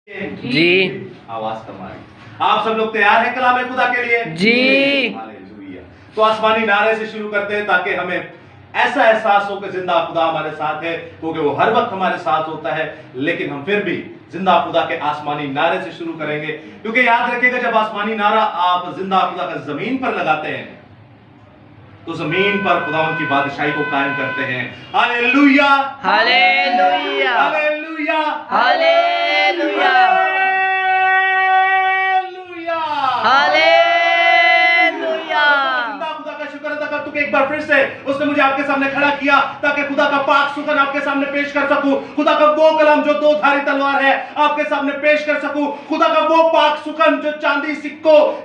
जी आवाज कमाए। आप सब लोग तैयार हैं कलाम खुदा के लिए? जी हालेलुया। तो आसमानी नारे से शुरू करते हैं ताकि हमें ऐसा एहसास हो कि जिंदा खुदा हमारे साथ है, क्योंकि वो हर वक्त हमारे साथ होता है। लेकिन हम फिर भी जिंदा खुदा के आसमानी नारे से शुरू करेंगे, क्योंकि याद रखिएगा जब आसमानी नारा आप जिंदा खुदा का जमीन पर लगाते हैं तो जमीन पर खुदावंद की बादशाही को कायम करते हैं। Hallelujah hallelujah hallelujah hallelujah hallelujah. जिंदा खुदा का शुक्र अदा कर, एक बार फिर से उसने मुझे आपके सामने खड़ा किया ताकि खुदा का पाक सुखन आपके सामने पेश कर सकूं। खुदा का वो कलाम जो दो धारी तलवार है आपके सामने पेश कर सकूं। खुदा का वो पाक सुखन जो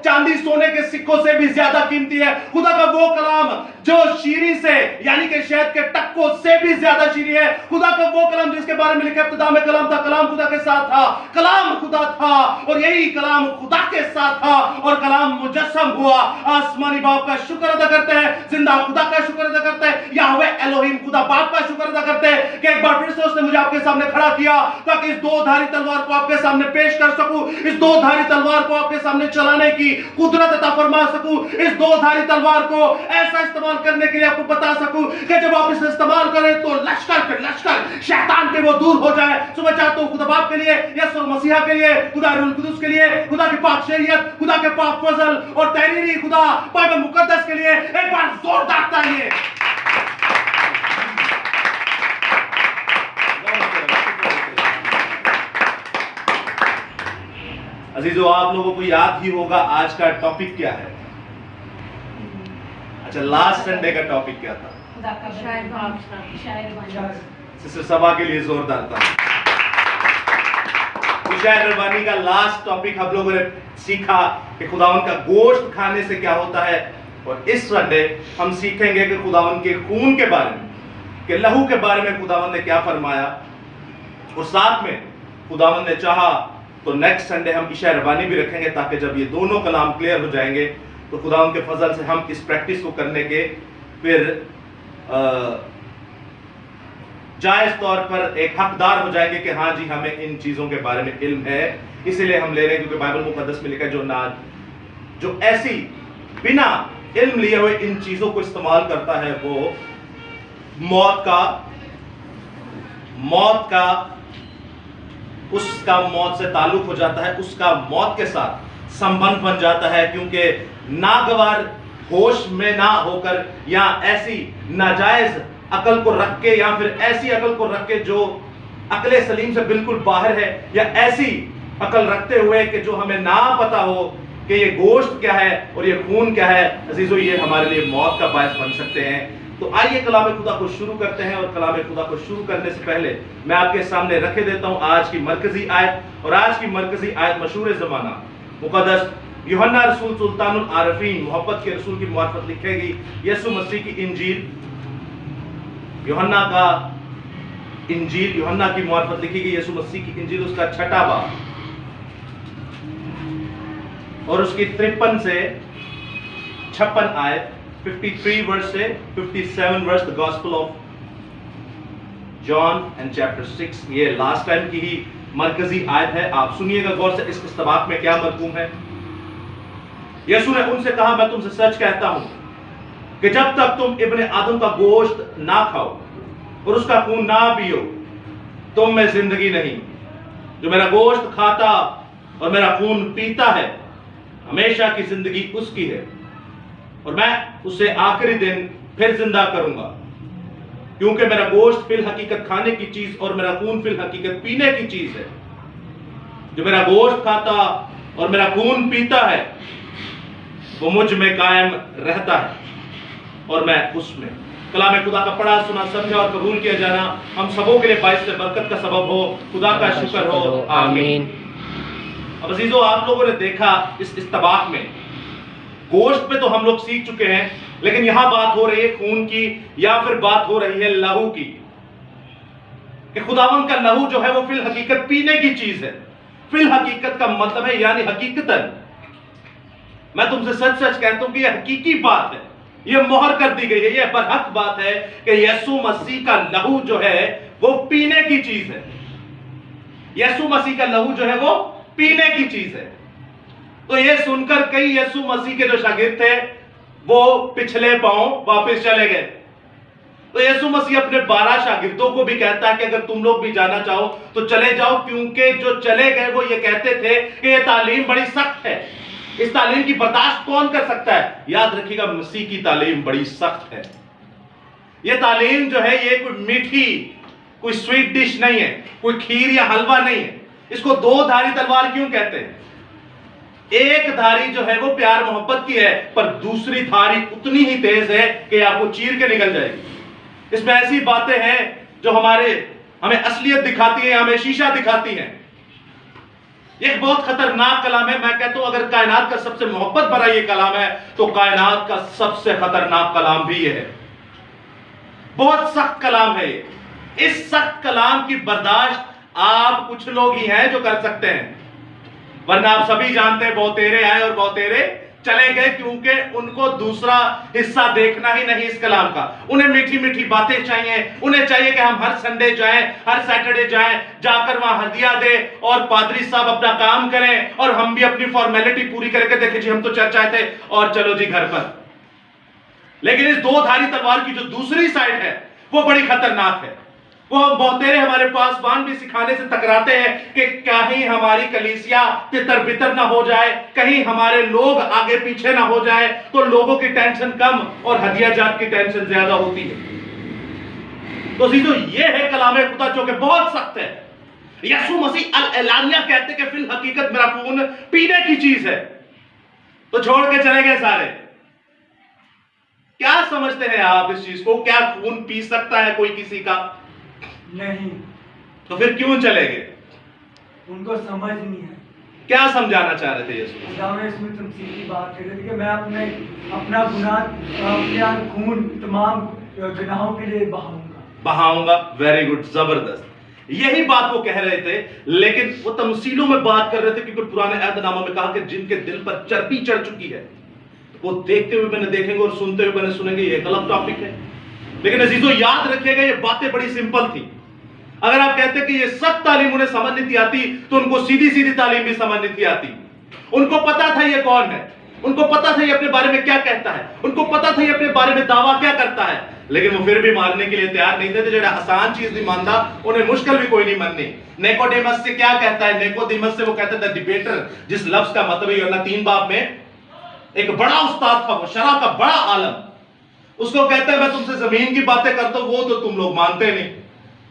चांदी सोने के सिक्कों से भी ज्यादा कीमती है। खुदा का वो कलाम जो शीरी से यानी कि शहद के टक्कों से भी ज्यादा शीरी है। खुदा का वो कलाम जिसके बारे में लिखा इब्तिदा में कलाम था, कलाम खुदा के साथ था, कलाम खुदा था और यही कलाम खुदा के साथ था और कलाम मुजस्सम हुआ। आसमानी बाप का शुक्र अदा करते हैं, जिंदा खुदा का शुक्र अदा करते हैं, याहवे एलोहिम खुदा बाप का शुक्र अदा करते हैं कि एक बार फिर से उसने मुझे आपके सामने खड़ा किया ताकि इस दो धारी तलवार को आपके सामने पेश कर सकूं, इस दो धारी तलवार को आपके सामने चलाने की कुदरत अता फरमा सकूं, इस दो धारी तलवार को ऐसा इस्तेमाल करने के लिए आपको बता सकूं कि जब आप इसे इस्तेमाल करें तो लश्कर शैतान के वो दूर हो जाए। सुबह चाहता हूं खुदा बाप के लिए, यीशु मसीहा के लिए, खुदा रूह कुदूस के लिए, खुदा की पाक शरीयत, खुदा के पाक फजल और तहरीरी खुदा बाइबल मुकद्दस के लिए एक बार जोरदार तालियां। अजीजों, आप लोगों को याद ही होगा आज का टॉपिक क्या है। अच्छा, लास्ट संडे का टॉपिक क्या था? सिस्टर सभा के लिए जोरदार था। शायर रबानी का लास्ट टॉपिक हम लोगों ने सीखा कि खुदावन का गोश्त खाने से क्या होता है, और इस संडे हम सीखेंगे कि खुदावन के खून के बारे में, कि लहू के बारे में खुदावन ने क्या फरमाया, और साथ में खुदावन ने चाहा तो नेक्स्ट संडे हम इशा रबानी भी रखेंगे ताकि जब ये दोनों कलाम क्लियर हो जाएंगे तो खुदावन के फजल से हम इस प्रैक्टिस को करने के फिर जायज तौर पर एक हकदार हो जाएंगे कि हाँ जी हमें इन चीजों के बारे में इल्म है। इसीलिए हम ले रहे हैं क्योंकि बाइबल मुकद्दस में लिखा है जो ऐसी बिना इल्म लिए हुए इन चीजों को इस्तेमाल करता है वो उसका मौत से ताल्लुक हो जाता है, उसका मौत के साथ संबंध बन जाता है, क्योंकि नागवार होश में ना होकर या ऐसी नाजायज अकल को रख के या फिर ऐसी अकल को रख के जो अकले सलीम से बिल्कुल बाहर है, या ऐसी अकल रखते हुए कि जो हमें ना पता हो कि ये गोश्त क्या है और ये खून क्या है, अजीजों ये हमारे लिए मौत का बायस बन सकते हैं। तो आइए कलाम खुदा को शुरू करते हैं, और कलाम खुदा को शुरू करने से पहले मैं आपके सामने रखे देता हूं आज की मरकजी आयत, और आज की मरकजी आयत मशहूर ज़माना मुकद्दस यूहन्ना रसूल सुल्तानुल आरफीन मोहब्बत के रसूल की मार्फत लिखेगी यीशु मसीह की इंजील, यूहन्ना की मार्फत लिखी गई यीशु मसीह की इंजील, उसका 6वां बाब और उसकी 53 से 56 आयत, 53 वर्स से 57 verse, the gospel of John and chapter 6। ये लास्ट टाइम की ही मरकजी आयत है। आप सुनिएगा गौर से इस इस्तबाक में क्या मरकूम है। यीशु ने उनसे कहा, मैं तुमसे सच कहता हूं कि जब तक तुम इब्ने आदम का गोश्त ना खाओ और उसका खून ना पियो तुम में जिंदगी नहीं। जो मेरा गोश्त खाता और मेरा खून पीता है हमेशा की जिंदगी उसकी है, और मैं उसे आखिरी दिन फिर जिंदा करूंगा, क्योंकि मेरा गोश्त फिल हकीकत खाने की चीज और मेरा खून फिल हकीकत पीने की चीज है। जो मेरा गोश्त खाता और मेरा खून पीता है वो मुझ में कायम रहता है और मैं उसमें। कलाम खुदा का पढ़ा सुना समझा और कबूल किया जाना हम सबों के लिए बाइस से बरकत का सबब हो। खुदा का शुक्र हो, आमीन। अब अजीजों, आप लोगों ने देखा इस इस्तबाक में गोश्त पे तो हम लोग सीख चुके हैं, लेकिन यहां बात हो रही है खून की, या फिर बात हो रही है लहू की, कि खुदावन का लहू जो है वो फिल हकीकत पीने की चीज है। फिल हकीकत का मतलब है यानी हकीकतन। मैं तुमसे सच सच कहता हूं कि यह हकीकी बात है, यह मोहर कर दी गई है, यह बरहक बात है कि यीशु मसीह का लहू जो है वो पीने की चीज है। यीशु मसीह का लहू जो है वो पीने की चीज है। तो ये सुनकर कई यीशु मसीह के जो शागिर्द थे वो पिछले पांव वापस चले गए। तो यीशु मसीह अपने 12 शागिर्दों को भी कहता है कि अगर तुम लोग भी जाना चाहो तो चले जाओ, क्योंकि जो चले गए वो ये कहते थे कि ये तालीम बड़ी सख्त है, इस तालीम की बर्दाश्त कौन कर सकता है। याद रखिएगा, मसीह की तालीम बड़ी सख्त है। ये तालीम जो है ये कोई मीठी, कोई स्वीट डिश नहीं है, कोई खीर या हलवा नहीं है। इसको दो धारी तलवार क्यों कहते हैं? एक धारी जो है वो प्यार मोहब्बत की है, पर दूसरी धारी उतनी ही तेज है कि आपको चीर के निकल जाएगी। इसमें ऐसी बातें हैं जो हमें असलियत दिखाती है, हमें शीशा दिखाती है। एक बहुत खतरनाक कलाम है। मैं कहता हूं अगर कायनात का सबसे मोहब्बत भरा ये कलाम है तो कायनात का सबसे खतरनाक कलाम भी ये है। बहुत सख्त कलाम है ये। इस सख्त कलाम की बर्दाश्त आप कुछ लोग ही हैं जो कर सकते हैं, वरना आप सभी जानते हैं बहुतेरे आए और बहुतेरे चले गए, क्योंकि उनको दूसरा हिस्सा देखना ही नहीं इस कलाम का। उन्हें मीठी मीठी बातें चाहिए, उन्हें चाहिए कि हम हर संडे जाएं, हर सैटरडे जाएं, जाकर वहां हदिया दे और पादरी साहब अपना काम करें और हम भी अपनी फॉर्मेलिटी पूरी करके देखें जी हम तो चर्च आए थे और चलो जी घर पर। लेकिन इस दो धारी तलवार की जो दूसरी साइड है वो बड़ी खतरनाक है। वो हम बहुतेरे हमारे पासवान भी सिखाने से टकराते हैं कि कहीं हमारी कलीसिया तितर बितर ना हो जाए, कहीं हमारे लोग आगे पीछे ना हो जाए, तो लोगों की टेंशन कम और हदिया जात की टेंशन ज्यादा होती है। तो सीधो ये है कलाम खुदा जो कि बहुत सख्त है। यीशु मसीह अल एलानिया कहते कि फिल हकीकत मेरा खून पीने की चीज है। तो छोड़ के चले गए सारे। क्या समझते हैं आप इस चीज को? क्या खून पी सकता है कोई किसी का? नहीं। तो फिर क्यों चले गए? उनको समझ नहीं है। क्या समझाना चाह रहे थे यीशु? इसमें तमसील की बात कर रहे थे कि मैं अपना गुनाह खून तमाम गुनाहों के लिए बहाऊंगा। वेरी गुड, जबरदस्त। यही बात वो कह रहे थे, लेकिन वो तमसीलों में बात कर रहे थे क्योंकि पुराने अहदनामा में कहा कि जिनके दिल पर चर्बी चढ़ चुकी है वो देखते हुए मैंने देखेंगे और सुनते हुए मैंने सुनेंगे। ये एक अलग टॉपिक है, लेकिन अजीजों याद रखिएगा ये बातें बड़ी सिंपल थी। अगर आप कहते कि ये सब तालीम उन्हें समझ नहीं थी आती तो उनको सीधी सीधी तालीम भी समझ नहीं थी आती। उनको पता था ये कौन है, उनको पता था ये अपने बारे में क्या कहता है, उनको पता था ये अपने बारे में दावा क्या करता है, लेकिन वो फिर भी मारने के लिए तैयार नहीं थे। तो जो आसान चीज नहीं मानता उन्हें मुश्किल भी कोई नहीं माननी। निकोदेमस से क्या कहता है? निकोदेमस से वो कहता था डिबेटर, जिस लफ्ज का मतलब है यूहन्ना 3 बाब में एक बड़ा उस्ताद था, वो शरह का बड़ा आलम। उसको कहता है मैं तुमसे जमीन की बातें करता हूं वो तो तुम लोग मानते नहीं।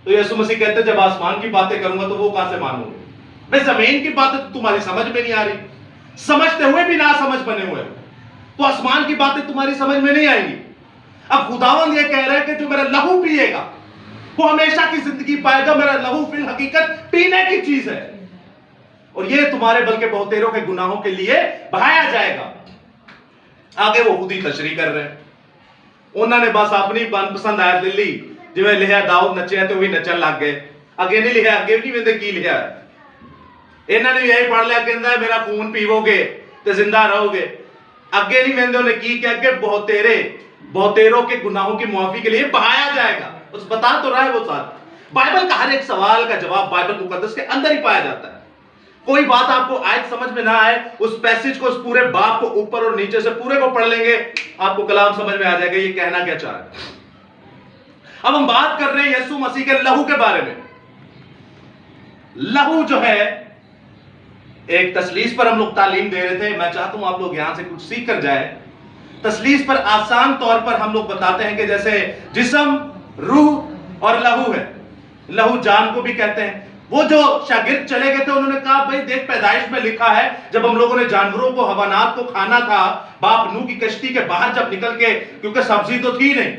तो यीशु मसीह कहते हैं जब आसमान की बातें करूंगा तो वो कहां से मानोगे? मैं जमीन की बातें तो तुम्हारी समझ में नहीं आ रही, समझते हुए भी ना समझ बने हुए तो आसमान की बातें तुम्हारी समझ में नहीं आएंगी। अब खुदावंद ये कह रहा है कि जो मेरा लहू पिएगा वो हमेशा की जिंदगी पाएगा। मेरा लहू फिल हकीकत पीने की चीज है और ये तुम्हारे बल्कि बहुतेरों के गुनाहों के लिए बहाया जाएगा। आगे वो खुद ही तशरीह कर रहे हैं। उन्होंने बस अपनी मनपसंद आयत ले ली, जिवें लिखा दाऊद नचे तो वही नचन लग गए। अगे नहीं लिखा, अगे भी नहीं की लिखा, इन्होंने भी यही पढ़ लिया कहता मेरा खून पीवोगे तो जिंदा रहोगे। अगे नहीं वेंदे उन्हें की कि अगे बहुतेरों के गुनाहों की मुआफी के लिए बहाया जाएगा। उस बता तो रहा है वो साथ। बाइबल का हर एक सवाल का जवाब बाइबल मुकद्दस के अंदर ही पाया जाता है। कोई बात आपको आयत समझ में ना आए, उस पैसेज को, उस पूरे बाब को ऊपर और नीचे से पूरे को पढ़ लेंगे, आपको कलाम समझ में आ जाएगा ये कहना क्या चाह रहा है। अब हम बात कर रहे हैं यीशु मसीह के लहू के बारे में। लहू जो है एक तसलीस पर हम लोग तालीम दे रहे थे। मैं चाहता हूं आप लोग यहां से कुछ सीख कर जाए। तसलीस पर आसान तौर पर हम लोग बताते हैं कि जैसे जिस्म, रूह और लहू है। लहू जान को भी कहते हैं। वो जो शागिर्द चले गए थे उन्होंने कहा भाई देख पैदाइश में लिखा है जब हम लोगों ने जानवरों को हवानात को खाना था, बाप नूह की कश्ती के बाहर जब निकल के, क्योंकि सब्जी तो थी नहीं,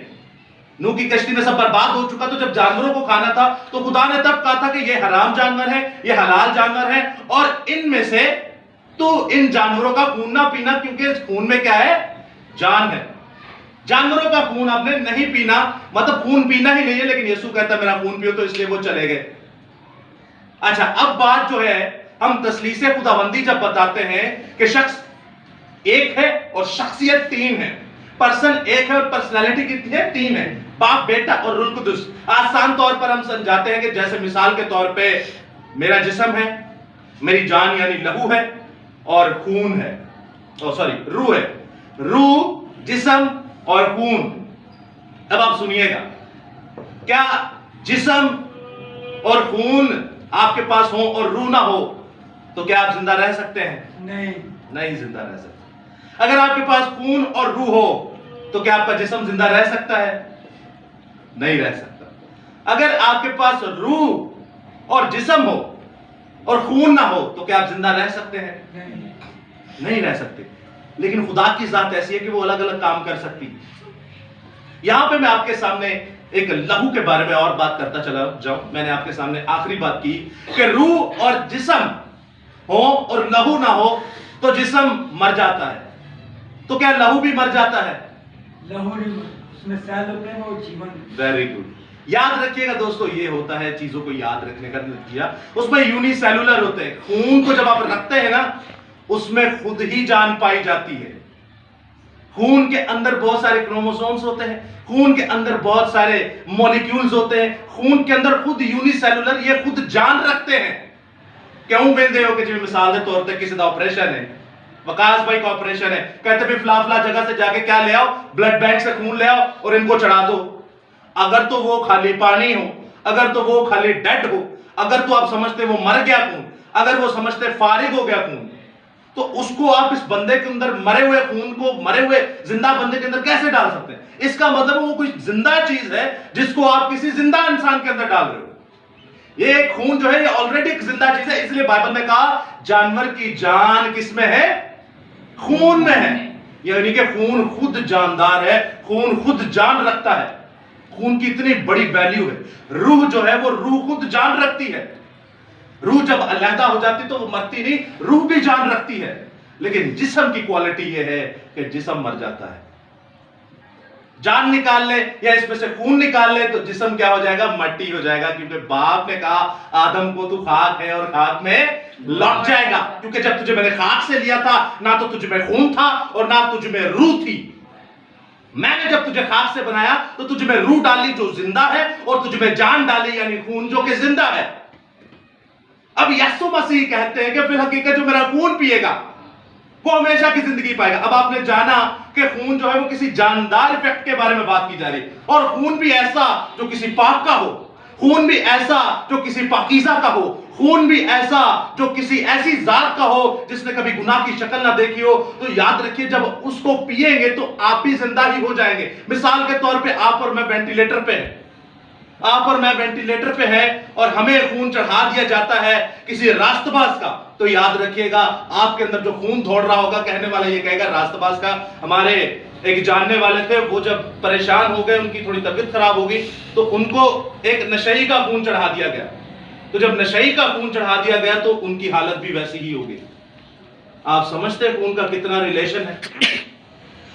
नूह की कश्ती में सब बर्बाद हो चुका, तो जब जानवरों को खाना था तो खुदा ने तब कहा था कि ये हराम जानवर है, ये हलाल जानवर है और इनमें से तो इन जानवरों का खून ना पीना, क्योंकि इस खून में क्या है? जान है। जानवरों का खून आपने नहीं पीना, मतलब खून पीना ही नहीं है। लेकिन यीशु कहता है मेरा खून पियो, तो इसलिए वो चले गए। अच्छा, अब बात जो है हम तसलीसे खुदाबंदी जब बताते हैं कि शख्स एक है और शख्सियत 3 है, पर्सन एक है और पर्सनालिटी कितनी है? 3 है, बाप, बेटा और रूह कुदुस। आसान तौर पर हम समझाते हैं कि जैसे मिसाल के तौर पे मेरा जिस्म है, मेरी जान यानी लहू है और खून है, रूह है। रूह, जिस्म और खून। अब आप सुनिएगा, क्या जिस्म और खून आपके पास हो और रूह ना हो तो क्या आप जिंदा रह सकते हैं? नहीं जिंदा रह सकते। अगर आपके पास खून और रूह हो तो क्या आपका जिस्म जिंदा रह सकता है? नहीं रह सकता। अगर आपके पास रूह और जिस्म हो और खून ना हो तो क्या आप जिंदा रह सकते हैं? नहीं रह सकते। लेकिन खुदा की जात ऐसी है कि वो अलग अलग काम कर सकती है। यहां पे मैं आपके सामने एक लहू के बारे में और बात करता चला जाऊं। मैंने आपके सामने आखिरी बात की कि रूह और जिस्म हो और लहू ना हो तो जिस्म मर जाता है। तो क्या लहू भी मर जाता है? लहू नहीं, उसमें सेल होते हैं, वो जीवन। Very good. याद रखिएगा दोस्तों, ये होता है चीजों को याद रखने का नतीजा। उसमें यूनिसेलुलर होते हैं। खून को जब आप रखते हैं ना, उसमें खुद ही जान पाई जाती है। खून के अंदर बहुत सारे क्रोमोसोम्स होते हैं, खून के अंदर बहुत सारे मॉलिक्यूल्स होते हैं, खून के अंदर खुद यूनिसेलुलर ये खुद जान रखते हैं। क्यों बेंदे हो कि जी मिसाल के तौर पे किसी का ऑपरेशन है, वकास भाई का ऑपरेशन है, कहते भी फला फला जगह से जाके क्या ले आओ, ब्लड बैंक से खून ले आओ और इनको चढ़ा दो। अगर तो वो खाली पानी हो, अगर तो वो खाली डेड हो, अगर तो आप समझते वो मर गया खून, अगर वो समझते फारिग हो गया खून, तो उसको आप इस बंदे के अंदर मरे हुए खून को मरे हुए जिंदा बंदे के अंदर कैसे डाल सकते हैं? इसका मतलब वो कोई जिंदा चीज है जिसको आप किसी जिंदा इंसान के अंदर डाल रहे हो। ये खून जो है ये ऑलरेडी एक जिंदा चीज है। इसलिए बाइबल में कहा जानवर की जान किसमें है? खून में है। यानी कि खून खुद जानदार है, खून खुद जान रखता है। खून की इतनी बड़ी वैल्यू है। रूह जो है वो रूह खुद जान रखती है। रूह जब अलहदा हो जाती तो वो मरती नहीं, रूह भी जान रखती है। लेकिन जिस्म की क्वालिटी ये है कि जिस्म मर जाता है। जान निकाल ले या इसमें से खून निकाल ले तो जिस्म क्या हो जाएगा? मट्टी हो जाएगा। क्योंकि बाप ने कहा आदम को तू खाक है और खाक में लौट जाएगा। क्योंकि जब तुझे मैंने खाक से लिया था ना तो तुझ में खून था और ना तुझ में रूह थी। मैंने जब तुझे खाक से बनाया तो तुझ में रूह डाली जो जिंदा है और तुझ में जान डाली यानी खून जो कि जिंदा है। अब यीशु मसीह कहते हैं कि फिर हकीकत जो मेरा खून पिएगा वो हमेशा की जिंदगी पाएगा। अब आपने जाना कि खून जो है वो किसी जानदार इफेक्ट के बारे में बात की जा रही है। और खून भी ऐसा जो किसी पाक का हो, खून भी ऐसा जो किसी पाकीज़ा का हो, खून भी ऐसा जो किसी ऐसी जात का हो जिसने कभी गुनाह की शक्ल ना देखी हो। तो याद रखिए जब उसको पिएंगे तो आप भी जिंदा ही हो जाएंगे। मिसाल के तौर पे आप और मैं वेंटिलेटर पे हैं, आप और मैं वेंटिलेटर पे है और हमें खून चढ़ा दिया जाता है किसी रास्तबाज का, तो याद रखिएगा आपके अंदर जो खून दौड़ रहा होगा, कहने वाला ये कहेगा रास्तबाज का। हमारे एक जानने वाले थे, वो जब परेशान हो गए, उनकी थोड़ी तबीयत खराब हो गई तो उनको एक नशई का खून चढ़ा दिया गया। तो जब नशई का खून चढ़ा दिया गया तो उनकी हालत भी वैसी ही हो गई। आप समझते हैं खून का कितना रिलेशन है?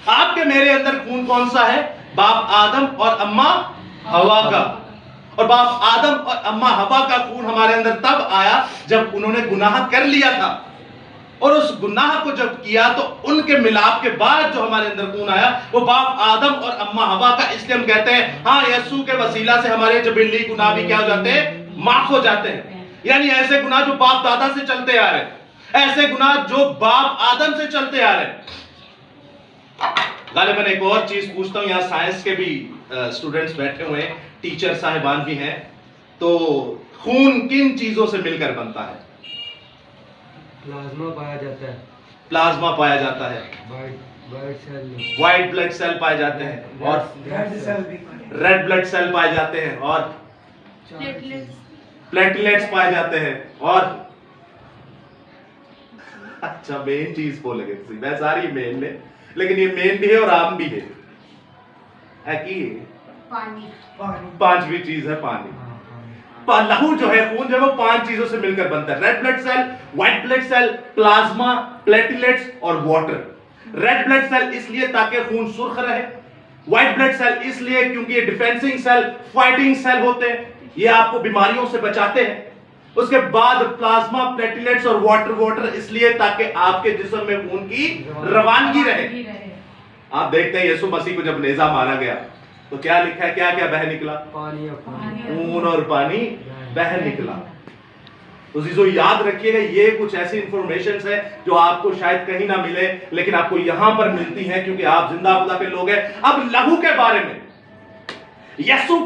आपके मेरे अंदर खून कौन सा है? बाप आदम और अम्मा हवा का। और बाप आदम और अम्मा हवा का खून हमारे अंदर तब आया जब उन्होंने गुनाह कर लिया था। और उस गुनाह को जब किया तो उनके मिलाप के बाद जो हमारे अंदर खून आया वो बाप आदम और अम्मा हवा का। इसलिए हम कहते हैं हाँ, यीशु के वसीला से हमारे जबीली गुनाह भी क्या हो जाते हैं? माफ हो जाते हैं। यानी ऐसे गुनाह जो बाप दादा से चलते आ रहे हैं, ऐसे गुनाह जो बाप आदम से चलते आ रहे हैं। गालिबन एक और चीज पूछता हूं, यहाँ साइंस के भी स्टूडेंट्स बैठे हुए हैं, टीचर साहिबान भी हैं, तो खून किन चीजों से मिलकर बनता है? प्लाज्मा पाया जाता है। प्लाज्मा पाया जाता है, व्हाइट ब्लड सेल पाए जाते हैं और रेड ब्लड सेल पाए जाते हैं और प्लेटलेट्स पाए जाते हैं और अच्छा मेन चीज बोलेंगे, मैं सारी मेन ने, लेकिन ये मेन भी है और आम भी है कि पानी। पांचवी चीज है पानी। लहू जो है, खून जो है वो 5 चीजों से मिलकर बनता है। Red blood cell, white blood cell, plasma, platelets और वाटर। रेड ब्लड सेल इसलिए ताकि खून सुर्ख रहे, व्हाइट ब्लड सेल इसलिए क्योंकि ये डिफेंसिंग सेल, फाइटिंग सेल होते हैं, ये आपको बीमारियों से बचाते हैं। उसके बाद प्लाज्मा, प्लेटलेट्स और वाटर इसलिए ताकि आपके जिस्म में खून की रवानगी रहे। आप देखते हैं यीशु मसीह को जब नेजा मारा गया तो क्या लिखा है, क्या क्या बह निकला? पानी और खून और पानी बह निकला। تو عزیزو یاد رکھیے گا یہ کچھ ایسی انفارمیشنز ہے جو آپ کو شاید کہیں نہ ملے لیکن آپ کو یہاں پر ملتی ہیں کیونکہ آپ زندہ خدا کے لوگ ہیں. اب لہو کے بارے میں یسوع